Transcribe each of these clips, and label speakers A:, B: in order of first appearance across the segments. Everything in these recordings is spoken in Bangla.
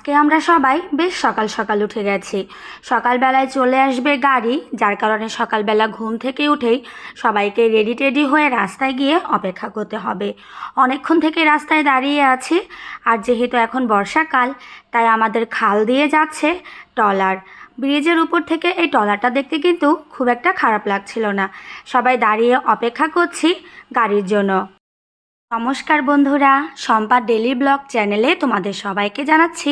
A: আজকে আমরা সবাই বেশ সকাল সকাল উঠে গেছি। সকালবেলায় চলে আসবে গাড়ি, যার কারণে সকালবেলা ঘুম থেকে উঠেই সবাইকে রেডি টেডি হয়ে রাস্তায় গিয়ে অপেক্ষা করতে হবে। অনেকক্ষণ থেকে রাস্তায় দাঁড়িয়ে আছি, আর যেহেতু এখন বর্ষাকাল তাই আমাদের খাল দিয়ে যাচ্ছে ট্রলার। ব্রিজের উপর থেকে এই ট্রলারটা দেখতে কিন্তু খুব একটা খারাপ লাগছিল না। সবাই দাঁড়িয়ে অপেক্ষা করছি গাড়ির জন্য। নমস্কার বন্ধুরা, শম্পা ডেলি ব্লগ চ্যানেলে তোমাদের সবাইকে জানাচ্ছি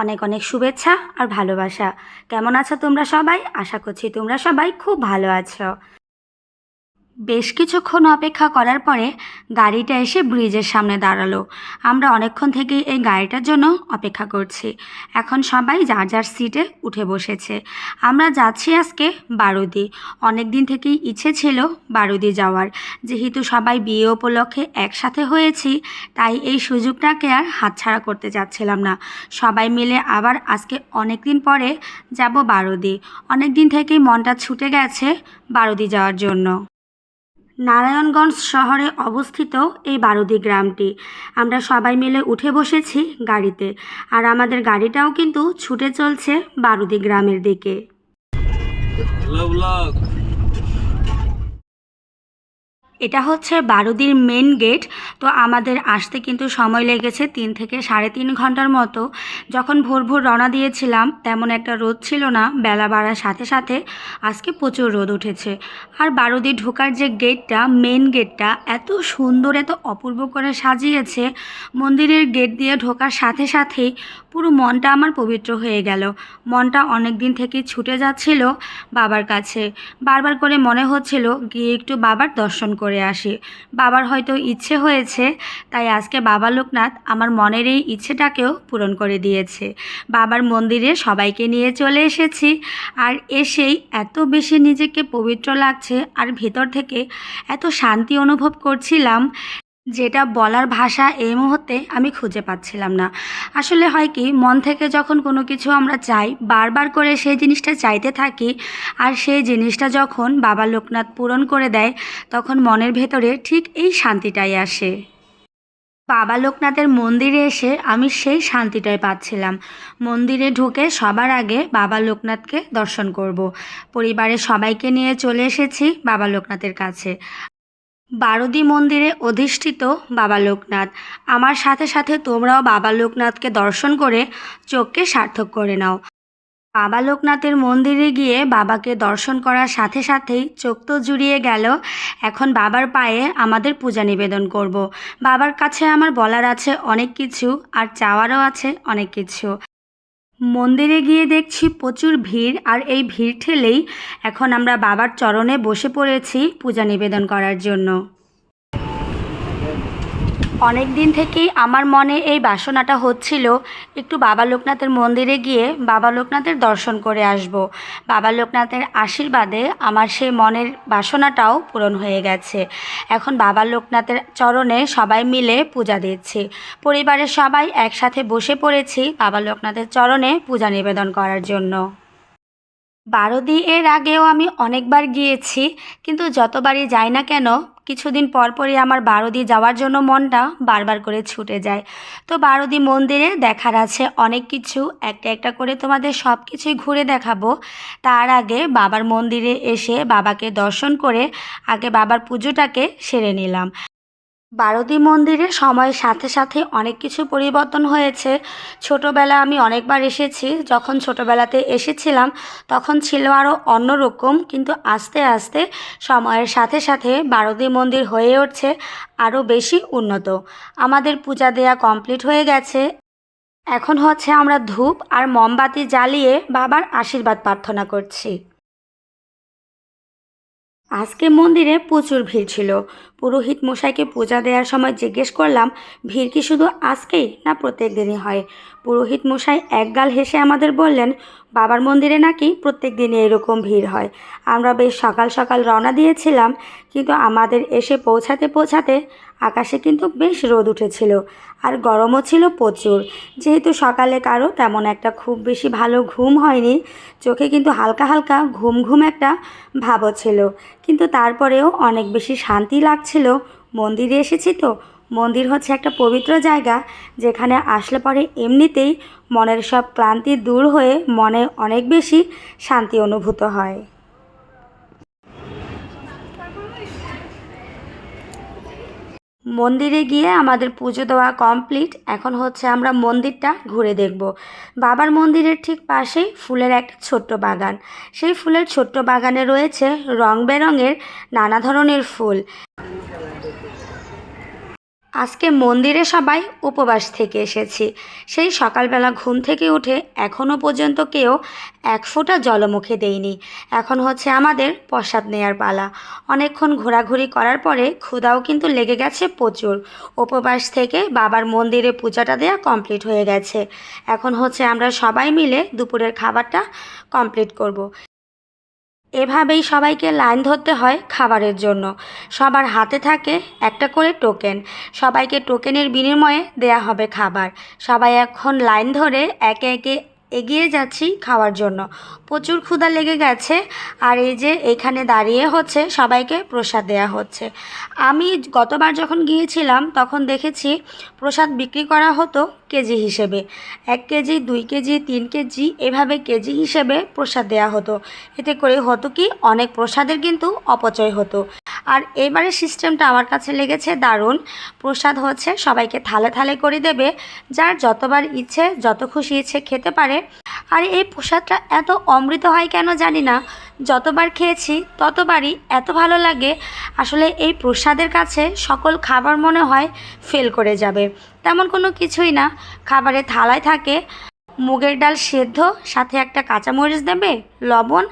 A: অনেক অনেক শুভেচ্ছা আর ভালোবাসা। কেমন আছো তোমরা সবাই? আশা করছি তোমরা সবাই খুব ভালো আছো। বেশ কিছুক্ষণ অপেক্ষা করার পরে গাড়িটা এসে ব্রিজের সামনে দাঁড়ালো। আমরা অনেকক্ষণ থেকেই এই গাড়িটার জন্য অপেক্ষা করছি। এখন সবাই যার যার সিটে উঠে বসেছে। আমরা যাচ্ছি আজকে বারুদি। অনেক দিন থেকেই ইচ্ছে ছিল বারুদি যাওয়ার। যেহেতু সবাই বিয়ে উপলক্ষে একসাথে হয়েছি, তাই এই সুযোগটাকে আর হাতছাড়া করতে চাচ্ছিলাম না। সবাই মিলে আবার আজকে অনেক দিন পরে যাব বারুদি। অনেক দিন থেকেই মনটা ছুটে গেছে বারুদি যাওয়ার জন্য। নারায়ণগঞ্জ শহরে অবস্থিত এই বারুদি গ্রামটি। আমরা সবাই মিলে উঠে বসেছি গাড়িতে, আর আমাদের গাড়িটাও কিন্তু ছুটে চলছে বারুদি গ্রামের দিকে। এটা হচ্ছে বারুদির মেন গেট। তো আমাদের আসতে কিন্তু সময় লেগেছে 3 থেকে 3.5 ঘন্টার মতো। যখন ভোর ভোর রওনা দিয়েছিলাম তেমন একটা রোদ ছিল না, বেলা বাড়ার সাথে সাথে আজকে প্রচুর রোদ উঠেছে। আর বারুদি ঢোকার যে গেটটা, মেন গেটটা এত সুন্দর, এত অপূর্ব করে সাজিয়েছে। মন্দিরের গেট দিয়ে ঢোকার সাথে সাথেই পুরো মনটা আমার পবিত্র হয়ে গেল। মনটা অনেক দিন থেকে ছুটে যাচ্ছিল বাবার কাছে। বারবার করে মনে হচ্ছিল গিয়ে একটু বাবার দর্শন করে আসি। বাবার হয়তো ইচ্ছে হয়েছে, তাই আজকে বাবা লোকনাথ আমার মনের এই ইচ্ছেটাকেও পূরণ করে দিয়েছে। বাবার মন্দিরে সবাইকে নিয়ে চলে এসেছি, আর এসেই এত বেশি নিজেকে পবিত্র লাগছে আর ভেতর থেকে এত শান্তি অনুভব করছিলাম, যেটা বলার ভাষা এই মুহূর্তে আমি খুঁজে পাচ্ছিলাম না। আসলে হয় কি, মন থেকে যখন কোনো কিছু আমরা চাই, বারবার করে সেই জিনিসটা চাইতে থাকি, আর সেই জিনিসটা যখন বাবা লোকনাথ পূরণ করে দেয়, তখন মনের ভেতরে ঠিক এই শান্তিটাই আসে। বাবা লোকনাথের মন্দিরে এসে আমি সেই শান্তিটাই পাচ্ছিলাম। মন্দিরে ঢুকে সবার আগে বাবা লোকনাথকে দর্শন করব। পরিবারের সবাইকে নিয়ে চলে এসেছি বাবা লোকনাথের কাছে। বারুদি মন্দিরে অধিষ্ঠিত বাবা লোকনাথ। আমার সাথে সাথে তোমরাও বাবা লোকনাথকে দর্শন করে চোখকে সার্থক করে নাও। বাবা লোকনাথের মন্দিরে গিয়ে বাবাকে দর্শন করার সাথে সাথেই চোখ তো জুড়িয়ে গেল। এখন বাবার পায়ে আমাদের পূজা নিবেদন করব। বাবার কাছে আমার বলার আছে অনেক কিছু, আর চাওয়ারও আছে অনেক কিছু। মন্দিরে গিয়ে দেখছি প্রচুর ভিড়, আর এই ভিড় ঠেলেই এখন আমরা বাবার চরণে বসে পড়েছি পূজা নিবেদন করার জন্য। অনেক দিন থেকেই আমার মনে এই বাসনাটা হচ্ছিল একটু বাবা লোকনাথের মন্দিরে গিয়ে বাবা লোকনাথের দর্শন করে আসব। বাবা লোকনাথের আশীর্বাদে আমার সেই মনের বাসনাটাও পূরণ হয়ে গেছে। এখন বাবা লোকনাথের চরণে সবাই মিলে পূজা দিচ্ছি। পরিবারের সবাই একসাথে বসে পড়েছি বাবা লোকনাথের চরণে পূজা নিবেদন করার জন্য। বারুদি এর আগেও আমি অনেকবার গিয়েছি, কিন্তু যতবারই যাই না কেন কিছুদিন পর পরই আমার বারুদি যাওয়ার জন্য মনটা বারবার করে ছুটে যায়। তো বারুদি মন্দিরে দেখার আছে অনেক কিছু, একটা একটা করে তোমাদের সব কিছুই ঘুরে দেখাবো। তার আগে বাবার মন্দিরে এসে বাবাকে দর্শন করে আগে বাবার পুজোটাকে সেরে নিলাম। বারুদি মন্দিরে সময়ের সাথে সাথে অনেক কিছু পরিবর্তন হয়েছে। ছোটোবেলা আমি অনেকবার এসেছি, যখন ছোটোবেলাতে এসেছিলাম তখন ছিল আরও অন্যরকম, কিন্তু আস্তে আস্তে সময়ের সাথে সাথে বারুদি মন্দির হয়ে উঠছে আরও বেশি উন্নত। আমাদের পূজা দেয়া কমপ্লিট হয়ে গেছে। এখন হচ্ছে আমরা ধূপ আর মোমবাতি জ্বালিয়ে বাবার আশীর্বাদ প্রার্থনা করছি। আজকে মন্দিরে প্রচুর ভিড় ছিল। পুরোহিত মশাইকে পূজা দেওয়ার সময় জিজ্ঞেস করলাম, ভিড় কি শুধু আজকেই না প্রত্যেক দিনই হয়? পুরোহিত মশাই একগাল হেসে আমাদের বললেন, বাবার মন্দিরে নাকি প্রত্যেক দিনই এরকম ভিড় হয়। আমরা বেশ সকাল সকাল রওনা দিয়েছিলাম, কিন্তু আমাদের এসে পৌঁছাতে পৌঁছাতে আকাশে কিন্তু বেশ রোদ উঠেছিল, আর গরমও ছিল প্রচুর। যেহেতু সকালে কারো তেমন একটা খুব বেশি ভালো ঘুম হয়নি, চোখে কিন্তু হালকা হালকা ঘুম ঘুম একটা ভাবও ছিল, কিন্তু তারপরেও অনেক বেশি শান্তি লাগছিল। মন্দিরে এসেছি তো মন্দির হচ্ছে একটা পবিত্র জায়গা, যেখানে আসলে পরে এমনিতেই মনের সব ক্লান্তি দূর হয়ে মনে অনেক বেশি শান্তি অনুভূত হয়। মন্দিরে গিয়ে আমাদের পুজো দেওয়া কমপ্লিট। এখন হচ্ছে আমরা মন্দিরটা ঘুরে দেখব। বাবার মন্দিরের ঠিক পাশেই ফুলের একটা ছোট্ট বাগান। সেই ফুলের ছোট্ট বাগানে রয়েছে রং বেরঙের নানা ধরনের ফুল। আজকে মন্দিরে সবাই উপবাস থেকে এসেছি। সেই সকালবেলা ঘুম থেকে উঠে এখনও পর্যন্ত কেউ এক ফোঁটা জলমুখে দেয়নি। এখন হচ্ছে আমাদের প্রসাদ নেয়ার পালা। অনেকক্ষণ ঘোরাঘুরি করার পরে ক্ষুধাও কিন্তু লেগে গেছে প্রচুর। উপবাস থেকে বাবার মন্দিরে পূজাটা দেওয়া কমপ্লিট হয়ে গেছে। এখন হচ্ছে আমরা সবাই মিলে দুপুরের খাবারটা কমপ্লিট করব। এভাবেই সবাইকে লাইন ধরতে হয় খাবারের জন্য। সবার হাতে থাকে একটা করে টোকেন। সবাইকে টোকেনের বিনিময়ে দেয়া হবে খাবার। সবাই এখন লাইন ধরে একে একে এগিয়ে যাচ্ছি খাওয়ার জন্য। প্রচুর ক্ষুধা লেগে গেছে। আর এই যে এখানে দাঁড়িয়ে হচ্ছে সবাইকে প্রসাদ দেয়া হচ্ছে। আমি গতবার যখন গিয়েছিলাম তখন দেখেছি প্রসাদ বিক্রি করা হতো কেজি হিসেবে। 1 কেজি, 2 কেজি, 3 কেজি এভাবে কেজি হিসেবে প্রসাদ দেয়া হতো। এতে করে হতো কি, অনেক প্রসাদের কিন্তু অপচয় হতো। আর এবারের সিস্টেমটা আমার কাছে লেগেছে দারুণ। প্রসাদ হচ্ছে সবাইকে থালে থালে করে দেবে, যার যতবার ইচ্ছে যত খুশি ইচ্ছে খেতে পারে। আর এই প্রসাদটা এত অমৃত হয় কেন জানি না, যতবার খেয়েছি ততবারই এত ভালো লাগে। আসলে এই প্রসাদের কাছে সকল খাবার মনে হয় ফেল করে যাবে। তেমন কোনো কিছুই না। খাবারের থালায় থাকে মুগের ডাল সেদ্ধ, সাথে একটা কাঁচামরিচ দেবে, লবণ,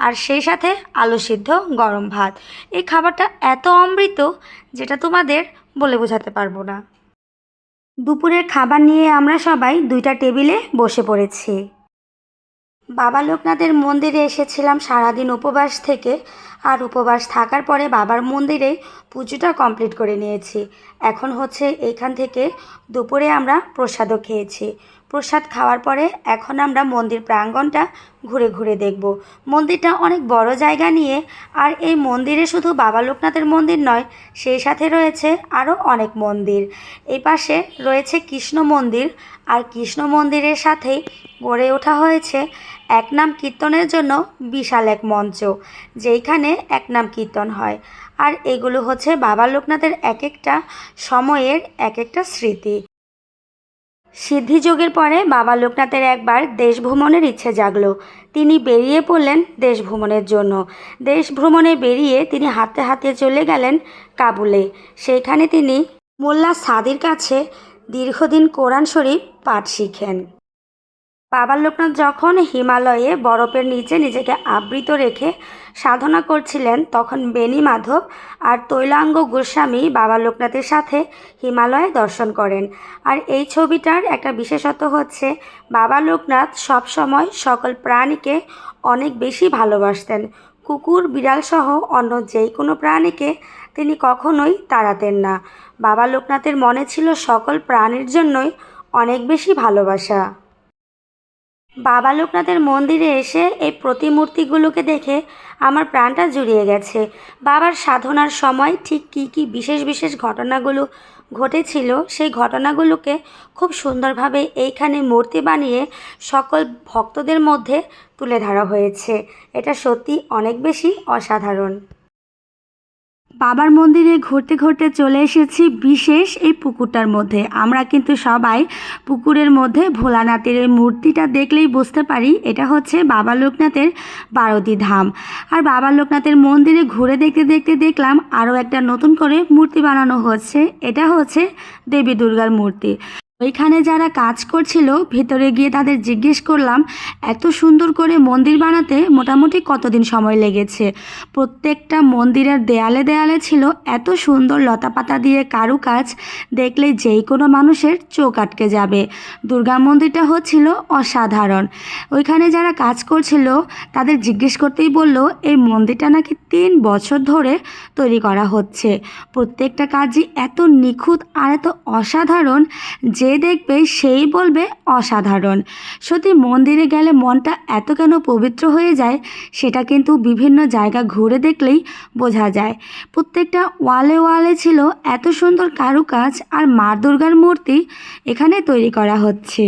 A: আর সেই সাথে আলু সিদ্ধ, গরম ভাত। এই খাবারটা এত অমৃত যেটা তোমাদের বলে বোঝাতে পারবো না। দুপুরের খাবার নিয়ে আমরা সবাই 2টা টেবিলে বসে পড়েছি। বাবা লোকনাথের মন্দিরে এসেছিলাম সারাদিন উপবাস থেকে। আর উপবাস থাকার পরে বাবার মন্দিরে পুজোটা কমপ্লিট করে নিয়েছি। এখন হচ্ছে এইখান থেকে দুপুরে আমরা প্রসাদও খেয়েছি। প্রসাদ খাওয়ার পরে এখন আমরা মন্দির প্রাঙ্গণটা ঘুরে ঘুরে দেখব। মন্দিরটা অনেক বড় জায়গা নিয়ে। আর এই মন্দিরে শুধু বাবা লোকনাথের মন্দির নয়, সেই সাথে রয়েছে আরও অনেক মন্দির। এই পাশে রয়েছে কৃষ্ণ মন্দির। আর কৃষ্ণ মন্দিরের সাথেই গড়ে ওঠা হয়েছে একনাম কীর্তনের জন্য বিশাল এক মঞ্চ, যেইখানে একনাম কীর্তন হয়। আর এগুলো হচ্ছে বাবা লোকনাথের এক একটা সময়ের এক একটা স্মৃতি। সিদ্ধিযোগের পরে বাবা লোকনাথের একবার দেশ ভ্রমণের ইচ্ছে জাগলো। তিনি বেরিয়ে পড়লেন দেশ ভ্রমণের জন্য। দেশ ভ্রমণে বেরিয়ে তিনি হাঁটতে হাঁটতে চলে গেলেন কাবুলে। সেইখানে তিনি মোল্লা সাদির কাছে দীর্ঘদিন কোরআন শরীফ পাঠ শিখেন। বাবা লোকনাথ যখন হিমালয়ে বরফের নিচে নিজেকে আবৃত রেখে সাধনা করছিলেন, তখন বেণী মাধব আর তৈলাঙ্গ গোস্বামী বাবা লোকনাথের সাথে হিমালয়ে দর্শন করেন। আর এই ছবিটার একটা বিশেষত্ব হচ্ছে বাবা লোকনাথ সবসময় সকল প্রাণীকে অনেক বেশি ভালোবাসতেন। কুকুর, বিড়াল সহ অন্য যেই কোনো প্রাণীকে তিনি কখনোই তাড়াতেন না। বাবা লোকনাথের মনে ছিল সকল প্রাণীর জন্যই অনেক বেশি ভালোবাসা। বাবা লোকনাথের মন্দিরে এসে এই প্রতিমূর্তিগুলোকে দেখে আমার প্রাণটা জুড়িয়ে গেছে। বাবার সাধনার সময় ঠিক কী কী বিশেষ বিশেষ ঘটনাগুলো ঘটেছিল, সেই ঘটনাগুলোকে খুব সুন্দরভাবে এইখানে মূর্তি বানিয়ে সকল ভক্তদের মধ্যে তুলে ধরা হয়েছে। এটা সত্যি অনেক বেশি অসাধারণ। বাবার মন্দিরে ঘুরতে ঘুরতে চলে এসেছি বিশেষ এই পুকুরটার মধ্যে। আমরা কিন্তু সবাই পুকুরের মধ্যে ভোলানাথের এই মূর্তিটা দেখলেই বুঝতে পারি এটা হচ্ছে বাবা লোকনাথের বারোদি ধাম। আর বাবা লোকনাথের মন্দিরে ঘুরে দেখতে দেখতে দেখলাম আরও একটা নতুন করে মূর্তি বানানো হচ্ছে। এটা হচ্ছে দেবী দুর্গার মূর্তি। ওইখানে যারা কাজ করছিল ভিতরে গিয়ে তাদের জিজ্ঞেস করলাম এত সুন্দর করে মন্দির বানাতে মোটামুটি কতদিন সময় লেগেছে। প্রত্যেকটা মন্দিরের দেয়ালে দেয়ালে ছিল এত সুন্দর লতাপাতা দিয়ে কারুকাজ, দেখলে যেই কোনো মানুষের চোখ আটকে যাবে। দুর্গা মন্দিরটা হচ্ছিল অসাধারণ। ওইখানে যারা কাজ করছিল তাদের জিজ্ঞেস করতেই বলল এই মন্দিরটা নাকি 3 বছর ধরে তৈরি করা হচ্ছে। প্রত্যেকটা কাজই এত নিখুঁত আর এত অসাধারণ যে যে দেখবে সেই বলবে অসাধারণ। সত্যি মন্দিরে গেলে মনটা এত কেন পবিত্র হয়ে যায় সেটা কিন্তু বিভিন্ন জায়গা ঘুরে দেখলেই বোঝা যায়। প্রত্যেকটা ওয়ালে ওয়ালে ছিল এত সুন্দর কারুকাজ, আর মা দুর্গার মূর্তি এখানে তৈরি করা হচ্ছে।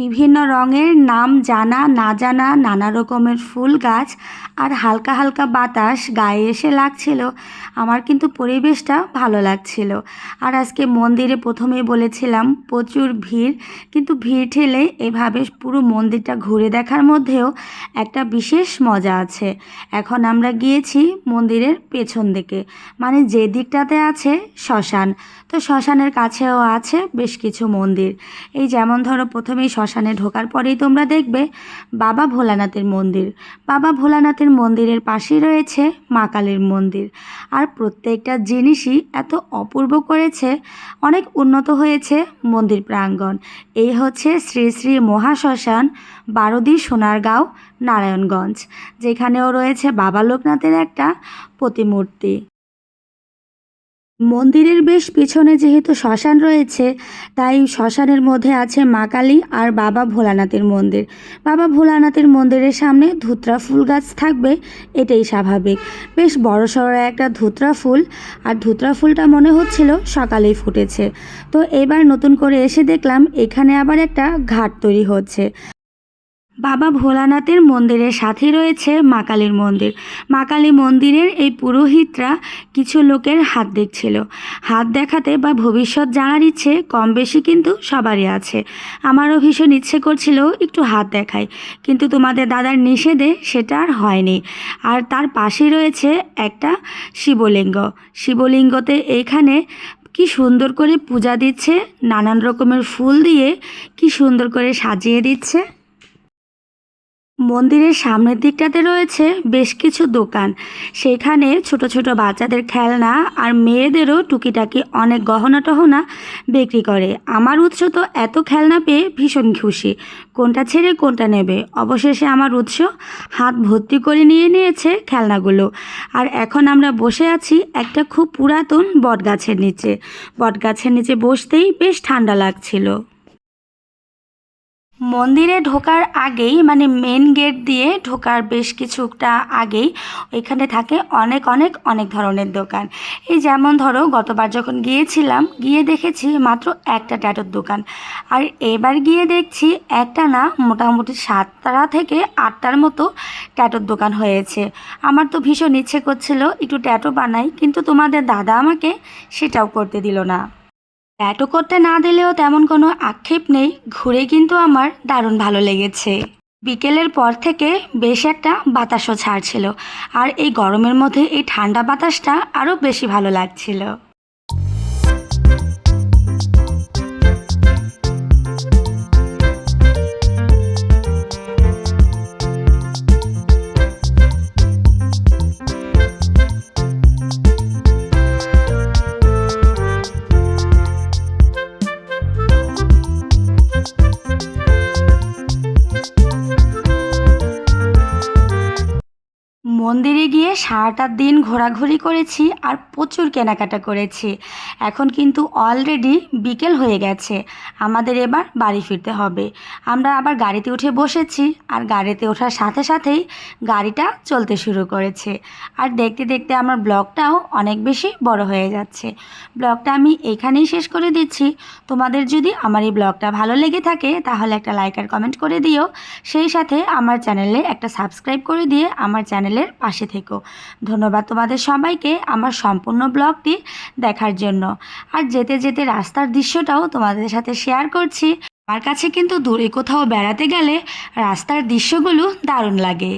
A: বিভিন্ন রঙের নাম জানা না জানা নানা রকমের ফুল গাছ আর হালকা হালকা বাতাস গায়ে এসে লাগছিল। আমার কিন্তু পরিবেশটা ভালো লাগছিল। আর আজকে মন্দিরে প্রথমেই বলেছিলাম প্রচুর ভিড়, কিন্তু ভিড় ঠেলে এভাবে পুরো মন্দিরটা ঘুরে দেখার মধ্যেও একটা বিশেষ মজা আছে। এখন আমরা গিয়েছি মন্দিরের পেছন দিকে, মানে যে দিকটাতে আছে শ্মশান। তো শ্মশানের কাছেও আছে বেশ কিছু মন্দির। এই যেমন ধরো প্রথমেই শ্মশানে ঢোকার পরেই তোমরা দেখবে বাবা ভোলানাথের মন্দির। বাবা ভোলানাথের মন্দিরের পাশেই রয়েছে মা কালীর মন্দির। আর প্রত্যেকটা জিনিসই এত অপূর্ব করেছে, অনেক উন্নত হয়েছে মন্দির প্রাঙ্গণ। এই হচ্ছে শ্রী শ্রী মহাশ্মশান বারোদি সোনারগাঁও নারায়ণগঞ্জ, যেখানেও রয়েছে বাবা লোকনাথের একটা প্রতিমূর্তি। মন্দিরের বেশ পিছনে যেহেতু শ্মশান রয়েছে, তাই শ্মশানের মধ্যে আছে মা কালী আর বাবা ভোলানাথের মন্দির। বাবা ভোলানাথের মন্দিরের সামনে ধুতরা ফুল গাছ থাকবে, এটাই স্বাভাবিক। বেশ বড়সড় একটা ধুতরা ফুল, আর ধুতরা ফুলটা মনে হচ্ছিল সকালেই ফুটেছে। তো এবার নতুন করে এসে দেখলাম এখানে আবার একটা ঘাট তৈরি হচ্ছে। বাবা ভোলানাথের মন্দিরের সাথেই রয়েছে মা কালীর মন্দির। মা কালী মন্দিরের এই পুরোহিতরা কিছু লোকের হাত দেখছিল। হাত দেখাতে বা ভবিষ্যৎ জানার ইচ্ছে কম বেশি কিন্তু সবারই আছে। আমারও ভীষণ ইচ্ছে করছিল একটু হাত দেখাই, কিন্তু তোমাদের দাদার নিষেধে সেটা আর হয়নি। আর তার পাশে রয়েছে একটা শিবলিঙ্গ। শিবলিঙ্গতে এইখানে কি সুন্দর করে পূজা দিচ্ছে, নানান রকমের ফুল দিয়ে কি সুন্দর করে সাজিয়ে দিচ্ছে। মন্দিরের সামনের দিকটাতে রয়েছে বেশ কিছু দোকান। সেখানে ছোট ছোট বাচ্চাদের খেলনা আর মেয়েদেরও টুকিটাকি অনেক গহনা টহনা বিক্রি করে। আমার উৎস তো এত খেলনা পেয়ে ভীষণ খুশি, কোনটা ছেড়ে কোনটা নেবে। অবশেষে আমার উৎস হাত ভর্তি করে নিয়ে নিয়েছে খেলনাগুলো। আর এখন আমরা বসে আছি একটা খুব পুরাতন বটগাছের নিচে। বটগাছের নিচে বসতেই বেশ ঠান্ডা লাগছিল। মন্দিরে ঢোকার আগেই, মানে মেন গেট দিয়ে ঢোকার বেশ কিছুটা আগেই ওইখানে থাকে অনেক অনেক অনেক ধরনের দোকান। এই যেমন ধরো গতবার যখন গিয়েছিলাম, গিয়ে দেখেছি মাত্র একটা ট্যাটুর দোকান, আর এবার গিয়ে দেখছি একটা না মোটামুটি 7টা থেকে 8টার মতো ট্যাটুর দোকান হয়েছে। আমার তো ভীষণ ইচ্ছে করছিল একটু ট্যাটু বানাই, কিন্তু তোমাদের দাদা আমাকে সেটাও করতে দিল না। ট্যাটু করতে না দিলেও তেমন কোনো আক্ষেপ নেই, ঘুরে কিন্তু আমার দারুণ ভালো লেগেছে। বিকেলের পর থেকে বেশ একটা বাতাসও ছাড়ছিল, আর এই গরমের মধ্যে এই ঠান্ডা বাতাসটা আরও বেশি ভালো লাগছিল। মন্দিরে গিয়ে সারাটা দিন ঘোরাঘুরি করেছি আর প্রচুর কেনাকাটা করেছি। এখন কিন্তু অলরেডি বিকেল হয়ে গেছে, আমাদের এবার বাড়ি ফিরতে হবে। আমরা আবার গাড়িতে উঠে বসেছি আর গাড়িতে ওঠার সাথে সাথেই গাড়িটা চলতে শুরু করেছে। আর দেখতে দেখতে আমার ব্লগটাও অনেক বেশি বড় হয়ে যাচ্ছে। ব্লগটা আমি এখানেই শেষ করে দিচ্ছি। তোমাদের যদি আমার এই ব্লগটা ভালো লেগে থাকে তাহলে একটা লাইক আর কমেন্ট করে দিও। সেই সাথে আমার চ্যানেলে একটা সাবস্ক্রাইব করে দিয়ে আমার চ্যানেলের পাশে থেকো। ধন্যবাদ তোমাদের সবাইকে আমার সম্পূর্ণ ব্লগটি দেখার জন্য। আর যেতে যেতে রাস্তার দৃশ্যটাও তোমাদের সাথে শেয়ার করছি। আমার কাছে কিন্তু দূরে কোথাও বেড়াতে গেলে রাস্তার দৃশ্যগুলো দারুণ লাগে।